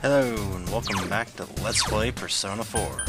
Hello, and welcome back to Let's Play Persona 4.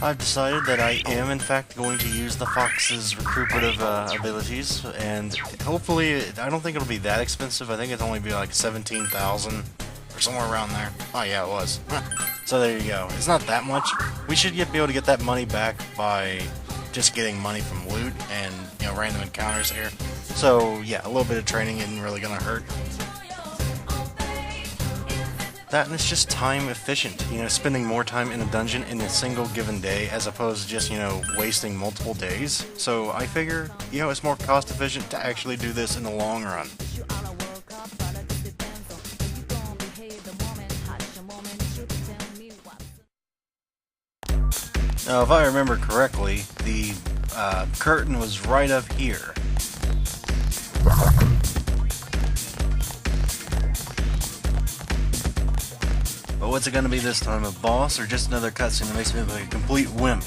I've decided that I am, in fact, going to use the Fox's recuperative abilities, and hopefully, I don't think it'll be that expensive. I think it'll only be like 17,000, or somewhere around there. Oh yeah, it was. So there you go. It's not that much. We should be able to get that money back by just getting money from loot and, you know, random encounters here. So yeah, a little bit of training isn't really gonna hurt. That, and it's just time efficient, you know, spending more time in a dungeon in a single given day as opposed to just, you know, wasting multiple days. So I figure, you know, it's more cost efficient to actually do this in the long run. Now, if I remember correctly, the curtain was right up here. But what's it gonna be this time? A boss or just another cutscene that makes me look like a complete wimp?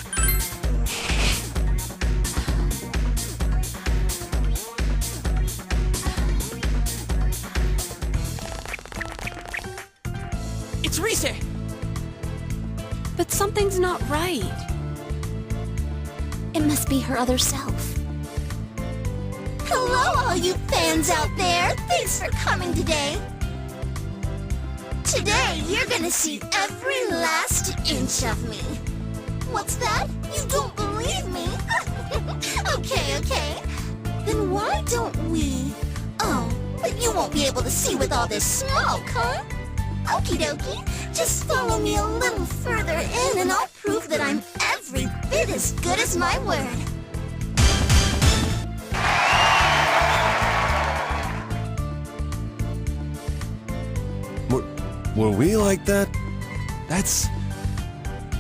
It's Rise! But something's not right. It must be her other self. Hello, all you fans out there! Thanks for coming today! Today, you're gonna see every last inch of me. What's that? You don't believe me? Okay. Then why don't we... Oh, but you won't be able to see with all this smoke, huh? Okie dokie. Just follow me a little further in and I'll prove that I'm every bit as good as my word. Were we like that? That's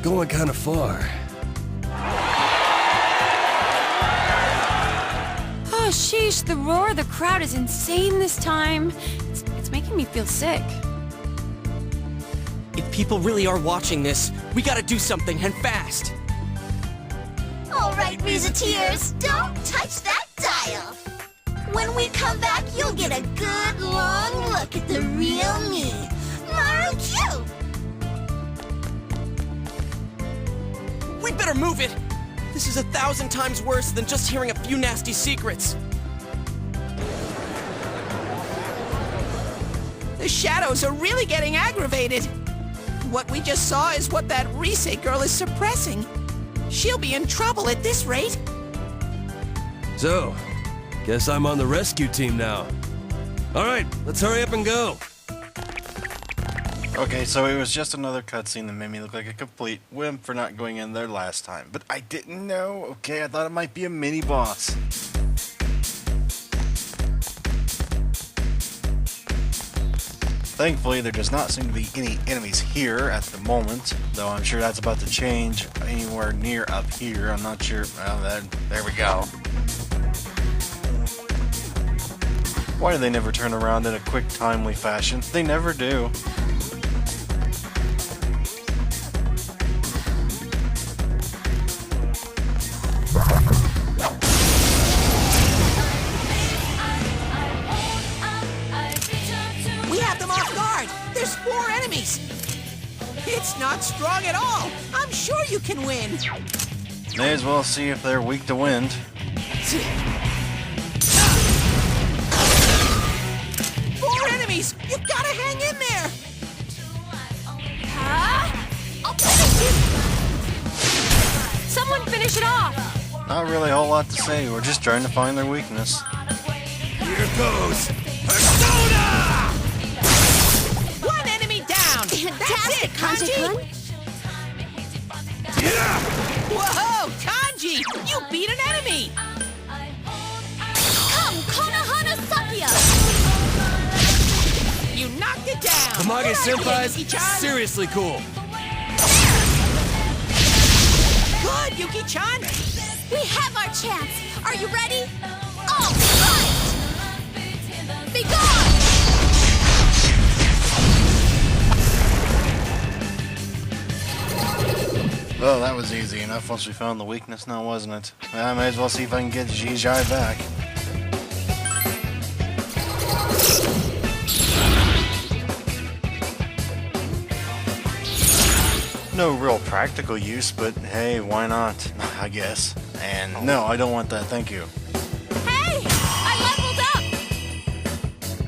going kind of far. Oh, sheesh, the roar of the crowd is insane this time. It's making me feel sick. If people really are watching this, we gotta do something, and fast! Alright, Rizeteers, don't touch that dial. When we come back, you'll get a good long look at the real me. Marukyu! We better move it! This is 1,000 times worse than just hearing a few nasty secrets. The shadows are really getting aggravated. What we just saw is what that Rise girl is suppressing. She'll be in trouble at this rate. So, guess I'm on the rescue team now. Alright, let's hurry up and go. Okay, so it was just another cutscene that made me look like a complete wimp for not going in there last time. But I didn't know. Okay, I thought it might be a mini-boss. Thankfully, there does not seem to be any enemies here at the moment, though I'm sure that's about to change anywhere near up here. I'm not sure. Well, there we go. Why do they never turn around in a quick, timely fashion? They never do. There's 4 enemies! It's not strong at all! I'm sure you can win! May as well see if they're weak to wind. 4 enemies! You gotta hang in there! I'll finish it! Someone finish it off! Not really a whole lot to say, we're just trying to find their weakness. Here goes Persona! That's it, Kanji-kun! Yeah! Whoa, Kanji! You beat an enemy! Come, Konohana Sakya! You knocked it down! Tamage Senpai's seriously cool. Good, Yuki-chan! We have our chance! Are you ready? All right! Be gone! Well, that was easy enough once we found the weakness now, wasn't it? Well, I may as well see if I can get Jijai back. no real practical use, but hey, why not? I guess. And no, I don't want that, thank you. Hey! I leveled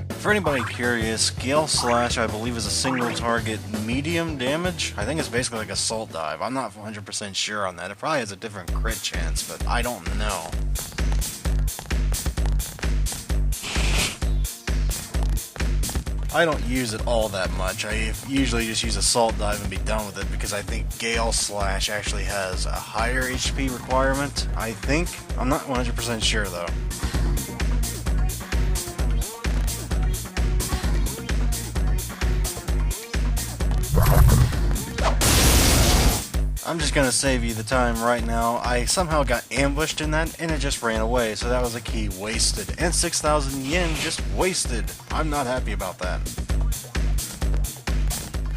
up! For anybody curious, Gale Slash, I believe, is a single target medium damage. I think it's basically like Assault Dive. I'm not 100% sure on that. It probably has a different crit chance, but I don't know. I don't use it all that much. I usually just use Assault Dive and be done with it because I think Gale Slash actually has a higher HP requirement. I think. I'm not 100% sure though. I'm just gonna save you the time right now. I somehow got ambushed in that and it just ran away, so that was a key wasted. And 6,000 yen just wasted. I'm not happy about that.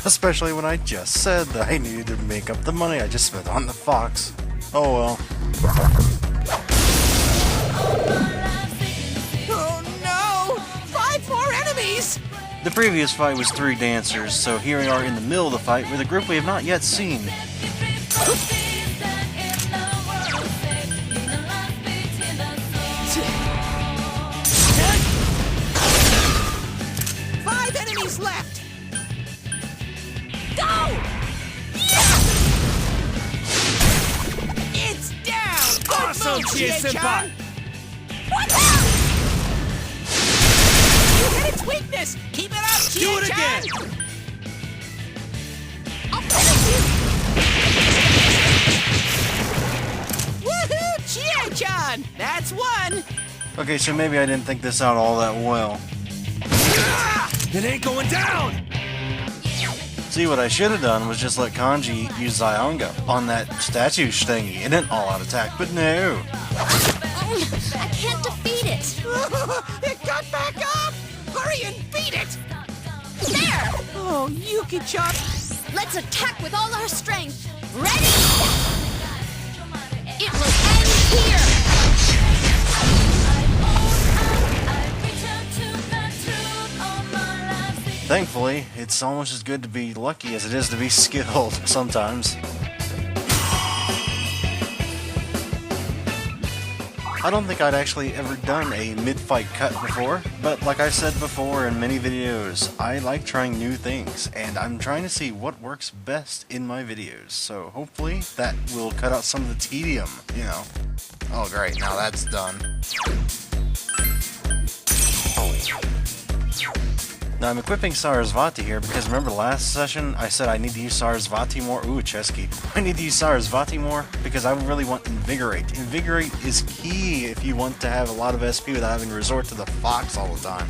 Especially when I just said that I needed to make up the money I just spent on the fox. Oh well. Oh no! 5 more enemies! The previous fight was 3 dancers, so here we are in the middle of the fight with a group we have not yet seen. 5 enemies left! Go! It's down! Good Awesome, move, Chie-senpai! What? You hit its weakness! Keep it up, Chie-chan! Do it again! I'll finish you! Woohoo, Chie-chan! That's 1! Okay, so maybe I didn't think this out all that well. It ain't going down! See, what I should have done was just let Kanji use Zyonga on that statue thingy in an all-out attack, but no. I can't defeat it. It got back up! Hurry and beat it! There! Oh, Yuki-chan! Let's attack with all our strength. Ready? It will end here. Thankfully, it's almost as good to be lucky as it is to be skilled sometimes. I don't think I'd actually ever done a mid-fight cut before, but like I said before in many videos, I like trying new things, and I'm trying to see what works best in my videos, so hopefully that will cut out some of the tedium, you know. Oh great, now that's done. Now I'm equipping Sarasvati here because remember last session I said I need to use Sarasvati more? Ooh, Chesky. I need to use Sarasvati more because I really want Invigorate. Invigorate is key if you want to have a lot of SP without having to resort to the fox all the time.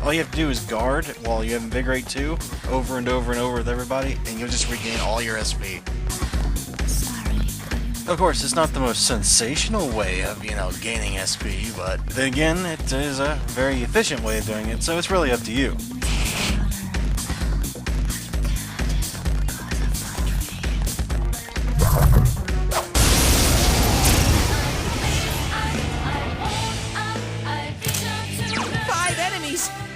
All you have to do is guard while you have Invigorate too, over and over and over with everybody, and you'll just regain all your SP. Of course, it's not the most sensational way of, you know, gaining SP, but then again, it is a very efficient way of doing it, so it's really up to you.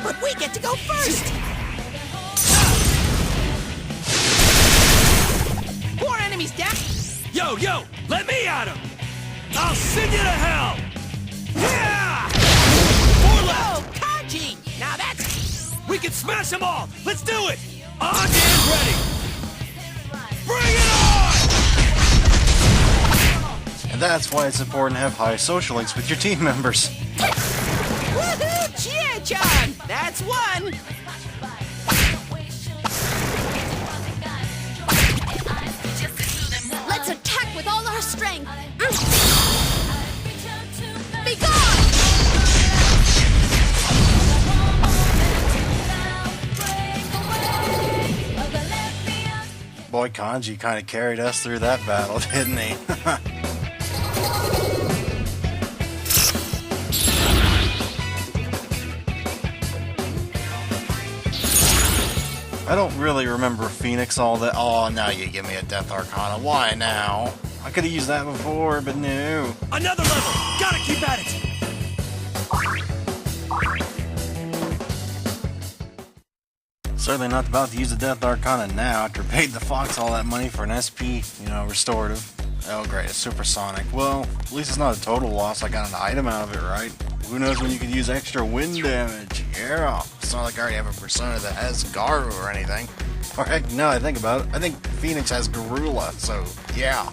But we get to go first! 4 enemies down! Yo, let me at him! I'll send you to hell! Yeah! 4 left! Oh, Kanji! Now that's... We can smash them all! Let's do it! On and ready! Bring it on! And that's why it's important to have high social links with your team members. Woohoo! Chie-chan! That's 1! Let's attack with all our strength. Be gone! Boy, Kanji kind of carried us through that battle, didn't he? I don't really remember Phoenix all that. Oh, now you give me a Death Arcana. Why now? I could have used that before, but no. Another level! Gotta keep at it! Certainly not about to use the Death Arcana now after paid the Fox all that money for an SP, restorative. Oh great, a supersonic. Well, at least it's not a total loss. I got an item out of it, right? Who knows when you could use extra wind damage? Yeah, it's not like I already have a persona that has Garu or anything. Or heck, no, I think about it. I think Phoenix has Garula, so yeah.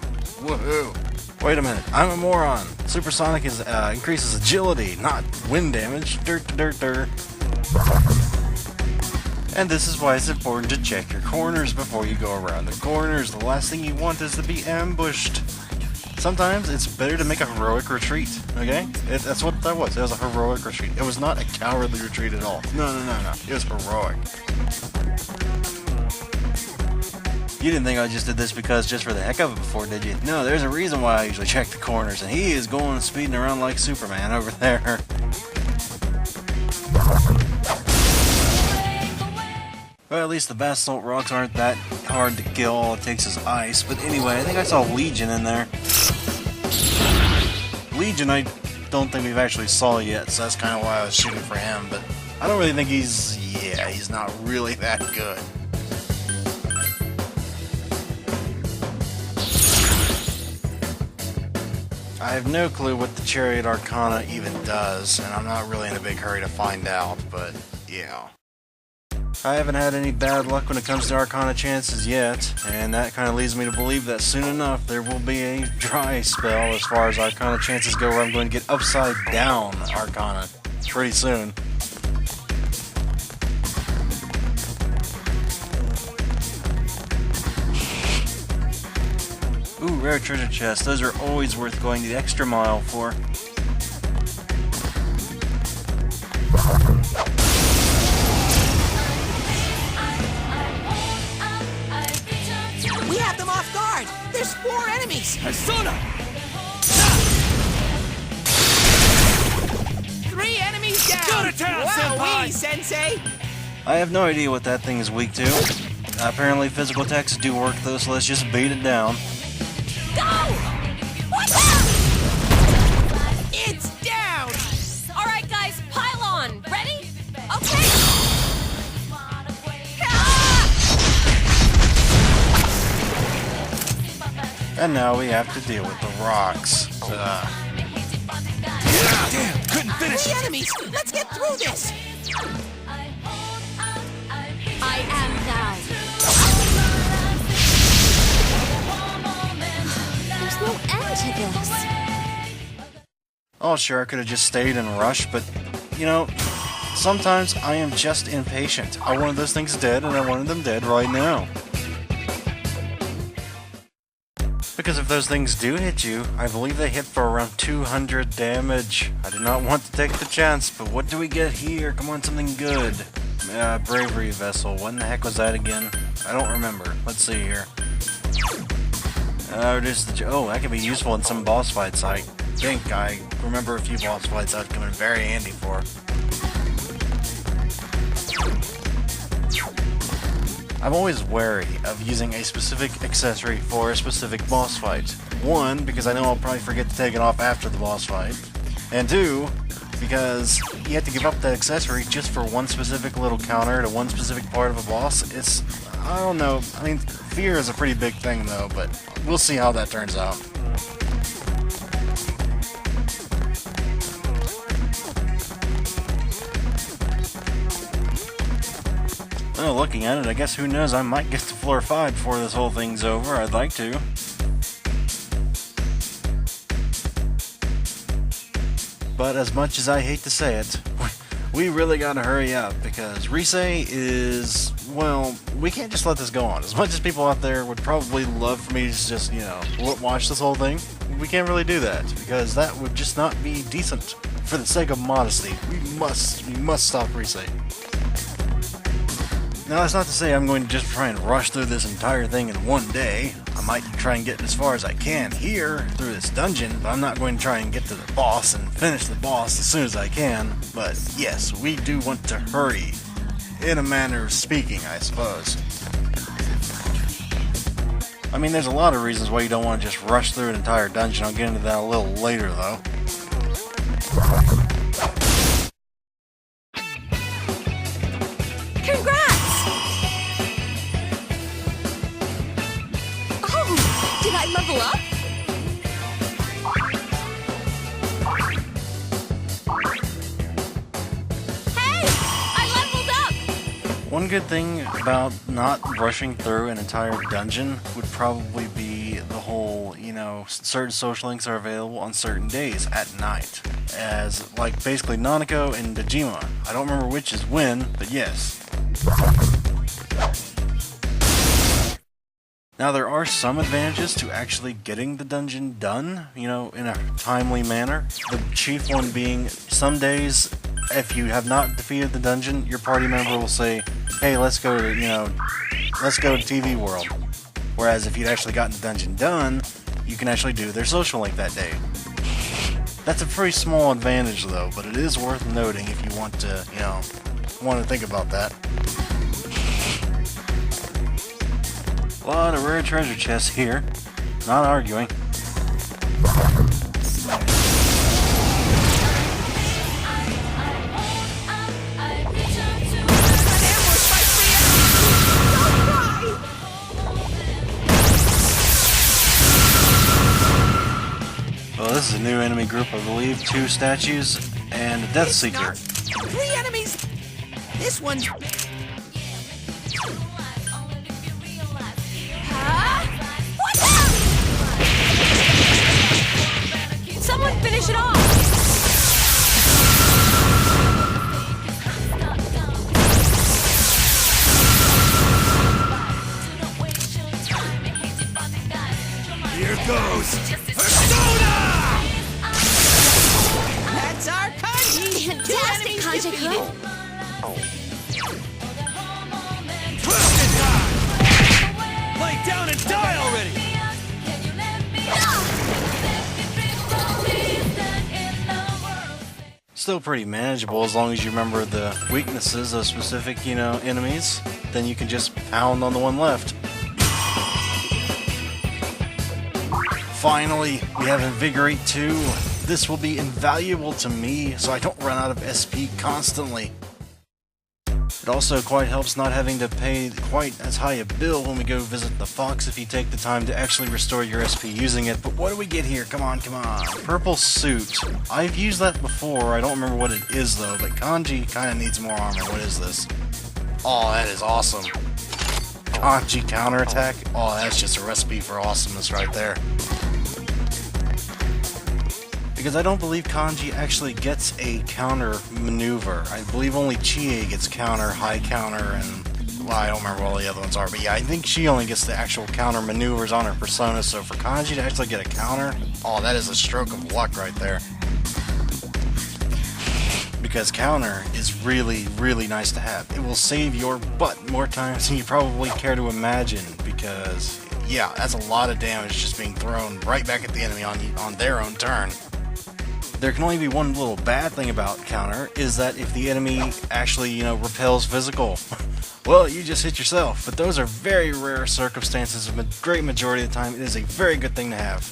Woohoo. Wait a minute, I'm a moron. Supersonic increases agility, not wind damage. Dirt. And this is why it's important to check your corners before you go around the corners. The last thing you want is to be ambushed. Sometimes it's better to make a heroic retreat, okay? That's what that was. It was a heroic retreat. It was not a cowardly retreat at all. No. It was heroic. You didn't think I just did this just for the heck of it before, did you? No, there's a reason why I usually check the corners, and he is going speeding around like Superman over there. Well, at least the basalt rocks aren't that hard to kill. All it takes is ice. But anyway, I think I saw Legion in there. Legion, I don't think we've actually saw yet, so that's kind of why I was shooting for him. But I don't really think he's not really that good. I have no clue what the Chariot Arcana even does, and I'm not really in a big hurry to find out, but yeah. I haven't had any bad luck when it comes to Arcana chances yet, and that kind of leads me to believe that soon enough there will be a dry spell as far as Arcana chances go, where I'm going to get upside down Arcana pretty soon. Ooh, rare treasure chests. Those are always worth going the extra mile for. We have them off guard. There's 4 enemies. Persona! 3 enemies down. Go to town, senpai! Sensei. I have no idea what that thing is weak to. Apparently physical attacks do work though, so let's just beat it down. Go! What's It's down. All right, guys, pile on. Ready? Okay. And now we have to deal with the rocks. Damn, couldn't finish 3 it! enemies. Let's get through this. I am thou. There's no end to this. Oh, sure, I could have just stayed and rushed, but, sometimes I am just impatient. I wanted those things dead, and I wanted them dead right now. Because if those things do hit you, I believe they hit for around 200 damage. I did not want to take the chance, but what do we get here? Come on, something good. Bravery Vessel. What in the heck was that again? I don't remember. Let's see here. That could be useful in some boss fights. I think I remember a few boss fights that would come in very handy for. I'm always wary of using a specific accessory for a specific boss fight. 1, because I know I'll probably forget to take it off after the boss fight. And 2, because you have to give up that accessory just for one specific little counter to one specific part of a boss. I don't know. I mean, fear is a pretty big thing though, but we'll see how that turns out. Well, looking at it, I guess who knows, I might get to floor 5 before this whole thing's over. I'd like to. But as much as I hate to say it, we really gotta hurry up, because Rise is, well, we can't just let this go on. As much as people out there would probably love for me to just, watch this whole thing, we can't really do that, because that would just not be decent. For the sake of modesty, we must stop Rise. Now, that's not to say I'm going to just try and rush through this entire thing in one day. I might try and get as far as I can here through this dungeon, but I'm not going to try and get to the boss and finish the boss as soon as I can. But yes, we do want to hurry, in a manner of speaking, I suppose. I mean, there's a lot of reasons why you don't want to just rush through an entire dungeon. I'll get into that a little later, though. Congrats! I level up? Hey! I leveled up! One good thing about not rushing through an entire dungeon would probably be the whole, you know, certain social links are available on certain days at night. As, like, basically Nanako and Dejima. I don't remember which is when, but yes. Now, there are some advantages to actually getting the dungeon done, you know, in a timely manner. The chief one being, some days, if you have not defeated the dungeon, your party member will say, hey, let's go to, you know, let's go to TV World. Whereas if you'd actually gotten the dungeon done, you can actually do their social link that day. That's a pretty small advantage though, but it is worth noting if you want to, you know, want to think about that. A lot of rare treasure chests here. Not arguing. Well, this is a new enemy group, I believe. 2 statues and a Death Seeker. 3 enemies! This one's... Someone finish it off! Here goes Persona! That's our Kanji! Fantastic, Kanji-kun. Twisted time! Lay down and die already! Still pretty manageable as long as you remember the weaknesses of specific, you know, enemies. Then you can just pound on the one left. Finally, we have Invigorate 2. This will be invaluable to me, so I don't run out of SP constantly. It also quite helps not having to pay quite as high a bill when we go visit the Fox if you take the time to actually restore your SP using it. But what do we get here? Come on, come on. Purple suit. I've used that before. I don't remember what it is though, but Kanji kind of needs more armor. What is this? Oh, that is awesome. Kanji counterattack. Oh, that's just a recipe for awesomeness right there. Because I don't believe Kanji actually gets a counter maneuver. I believe only Chie gets counter, high counter, and... well, I don't remember what all the other ones are, but yeah, I think she only gets the actual counter maneuvers on her persona, so for Kanji to actually get a counter, oh, that is a stroke of luck right there. Because counter is really, really nice to have. It will save your butt more times than you probably care to imagine, because, yeah, that's a lot of damage just being thrown right back at the enemy on their own turn. There can only be one little bad thing about counter, is that if the enemy actually, you know, repels physical, well, you just hit yourself. But those are very rare circumstances. A great majority of the time, it is a very good thing to have.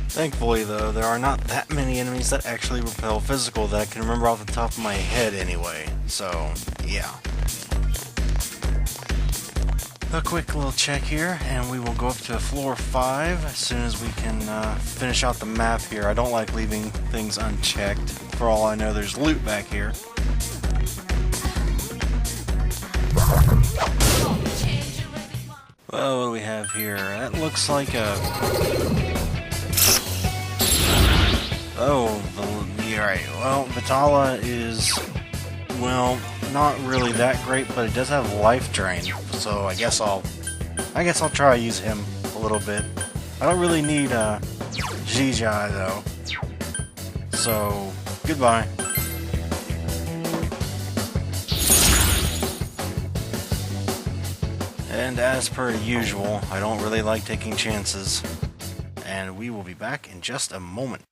Thankfully, though, there are not that many enemies that actually repel physical that I can remember off the top of my head anyway. So, yeah. A quick little check here, and we will go up to floor 5 as soon as we can finish out the map here. I don't like leaving things unchecked. For all I know, there's loot back here. Well, what do we have here? That looks like a... oh, yeah, right. Well, Vitala is... well, not really that great, but it does have life drain, so I guess I'll try to use him a little bit. I don't really need Jijai though. So goodbye. And as per usual, I don't really like taking chances. And we will be back in just a moment.